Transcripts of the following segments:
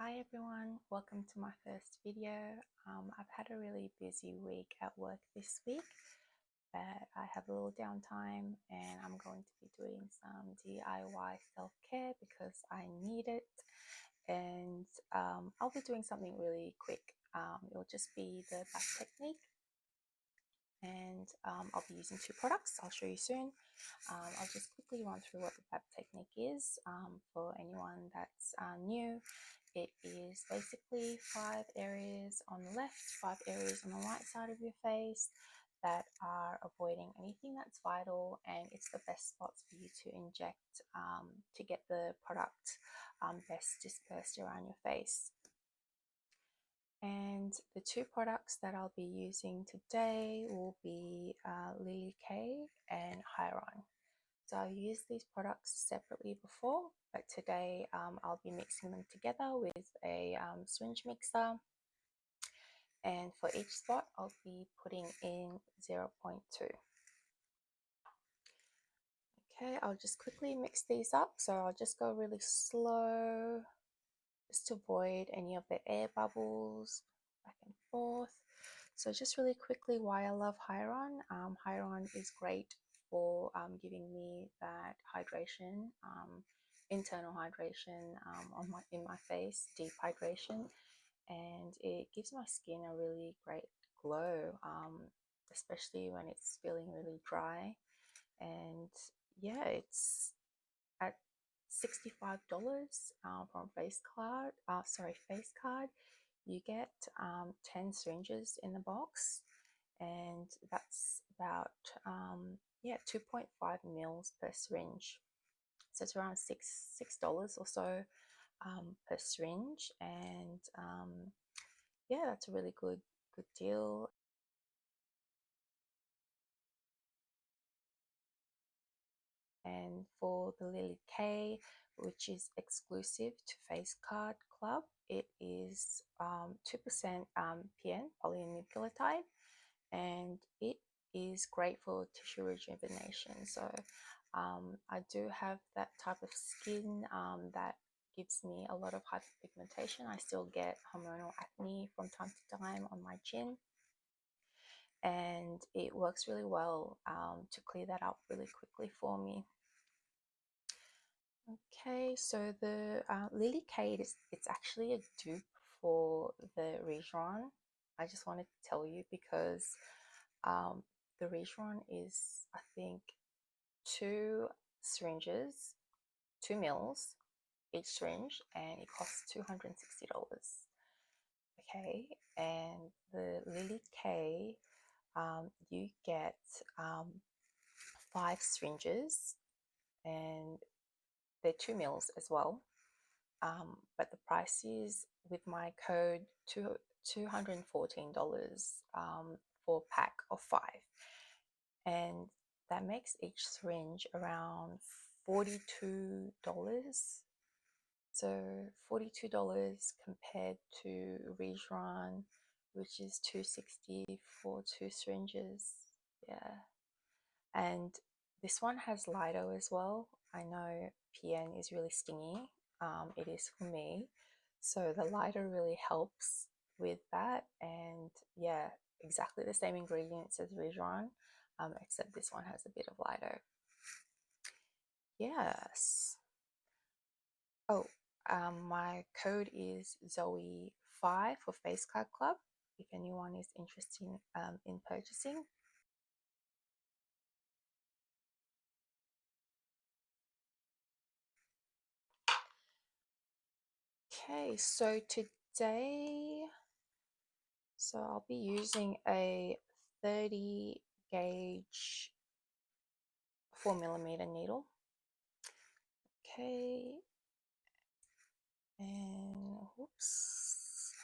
Hi everyone, welcome to my first video. I've had a really busy week at work this week, but I have a little downtime and I'm going to be doing some DIY self-care because I need it. And I'll be doing something really quick. It'll just be the BAP Technique, and I'll be using two products. I'll show you soon. I'll just quickly run through what the BAP Technique is for anyone that's new. It is basically 5 areas on the left, 5 areas on the right side of your face that are avoiding anything that's vital, and it's the best spots for you to inject to get the product best dispersed around your face. And the two products that I'll be using today will be Lilied and Hyaron. So I've used these products separately before, but today I'll be mixing them together with a syringe mixer. And for each spot, I'll be putting in 0.2. Okay, I'll just quickly mix these up. So I'll just go really slow, just to avoid any of the air bubbles back and forth. So just really quickly, why I love Hyaron. Hyaron is great for giving me that hydration, internal hydration in my face, deep hydration, and it gives my skin a really great glow, especially when it's feeling really dry. And yeah, it's at $65 from Face Card. Face Card. You get 10 syringes in the box, and that's about 2.5 mils per syringe. So it's around $6 or so per syringe, and yeah, that's a really good deal. And for the Lilied, which is exclusive to Face Card Club, it is 2% PN, polynucleotide, and it is great for tissue rejuvenation. So I do have that type of skin that gives me a lot of hyperpigmentation. I still get hormonal acne from time to time on my chin, and it works really well to clear that up really quickly for me. Okay, so the Lilied it's actually a dupe for the Hyaron. I just wanted to tell you because the Hyaron is, I think, 2 syringes, 2 mils each syringe, and it costs $260. Okay, and the Lilied you get 5 syringes, and they're 2 mils as well. But the price is, with my code, $214 for a pack of 5, and that makes each syringe around $42. So $42 compared to Hyaron, which is $260 for 2 syringes. Yeah, and this one has Lido as well. I know PN is really stingy. It is for me. So the Lido really helps with that. And yeah, exactly the same ingredients as Hyaron, except this one has a bit of Lido. Yes. Oh, my code is Zoe5 for Face Card Club, if anyone is interested in purchasing. Okay, so today, I'll be using a 30 gauge 4mm needle. Okay, and whoops,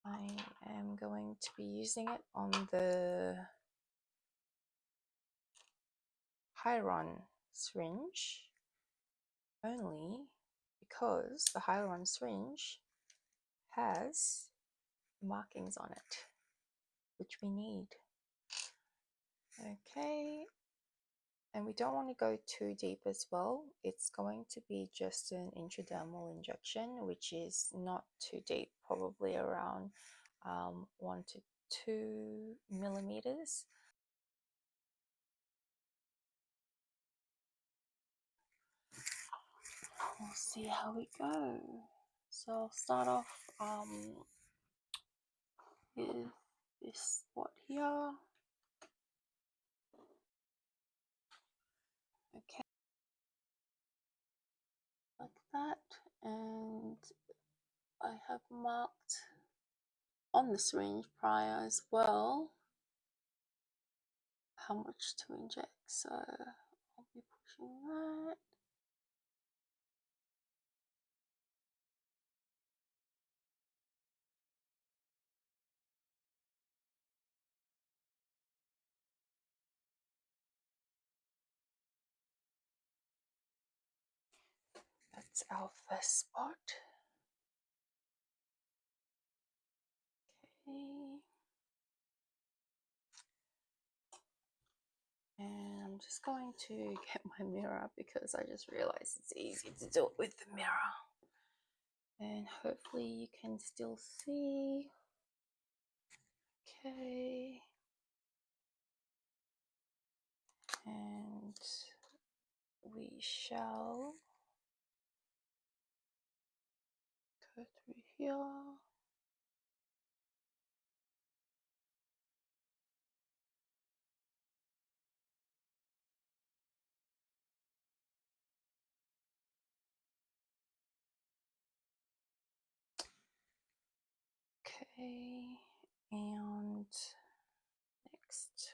I am going to be using it on the Hyaron syringe only because the Hyaron syringe has markings on it, which we need. Okay, and And we don't want to go too deep as well. It's going to be just an intradermal injection, which is not too deep, probably around 1 to 2 millimeters. We'll see how we go. So I'll start off with this spot here. Okay, like that. And I have marked on the syringe prior as well how much to inject. So I'll be pushing that. That's our first spot. Okay. And I'm just going to get my mirror because I just realized it's easy to do it with the mirror. And hopefully you can still see. Okay. And we shall go through here. Okay, and next.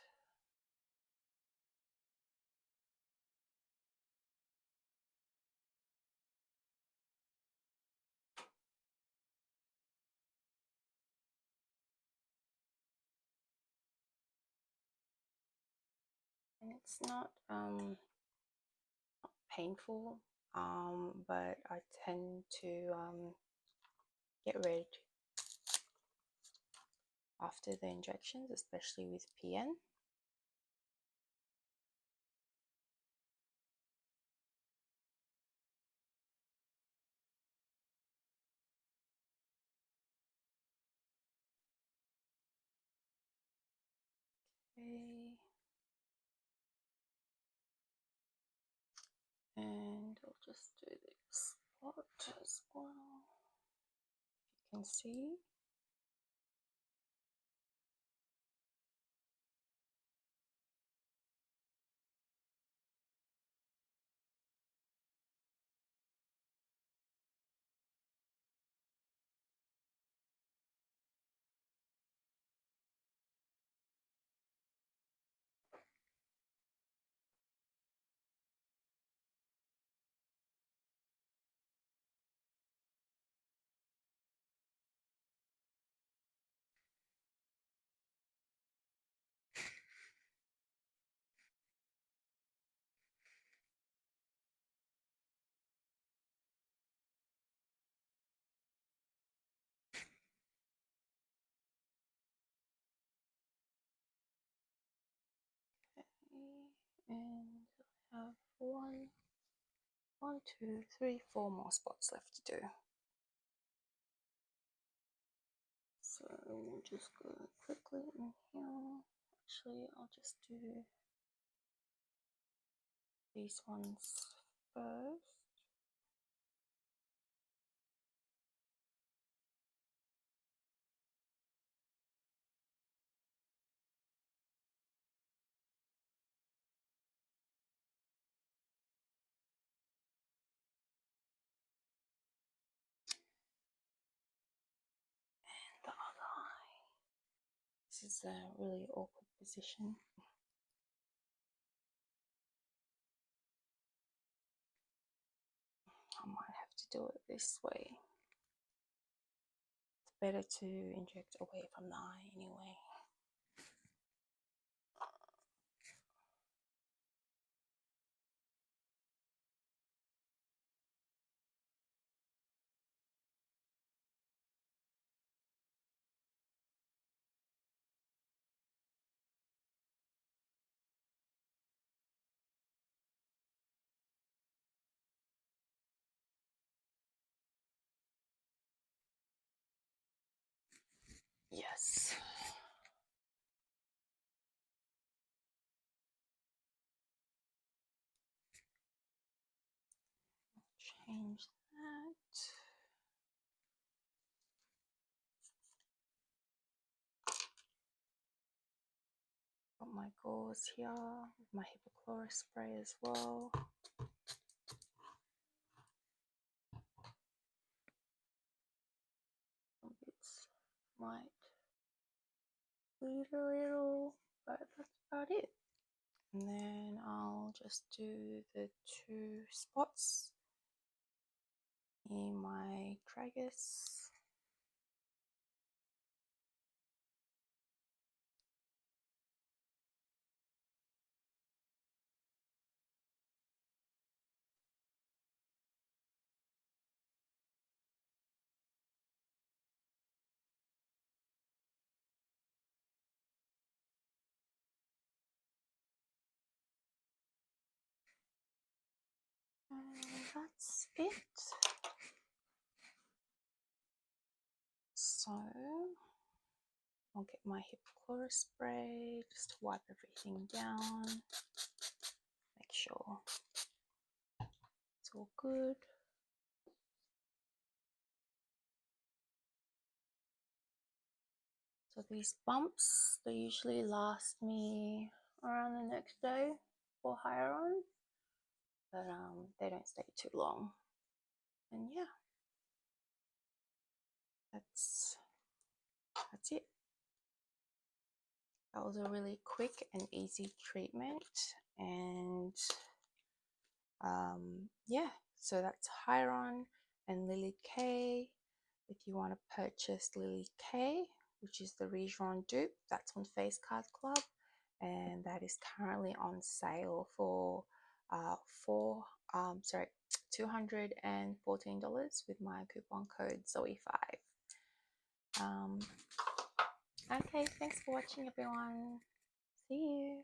And it's not painful, but I tend to get red after the injections, especially with PN. Okay. And I'll just do this spot as well. You can see. And I have one, two, three, four more spots left to do. So we'll just go quickly in here. Actually, I'll just do these ones first. The other eye. This is a really awkward position. I might have to do it this way. It's better to inject away from the eye anyway. change that. Got my gauze here, my hypochlorous spray as well. Some bits might bleed a little, but that's about it. And then I'll just do the 2 spots in my tragus. And that's it. So I'll get my hypochlorous spray just to wipe everything down, make sure it's all good. So these bumps, they usually last me around the next day for Hyaron, but they don't stay too long. And yeah, that's it. That was a really quick and easy treatment, and yeah, so that's Hyaron and Lilied K. If you want to purchase Lilied K, which is the redrawn dupe, that's on Face Card Club, and that is currently on sale for $214 with my coupon code Zoe5. Okay, thanks for watching, everyone. See you.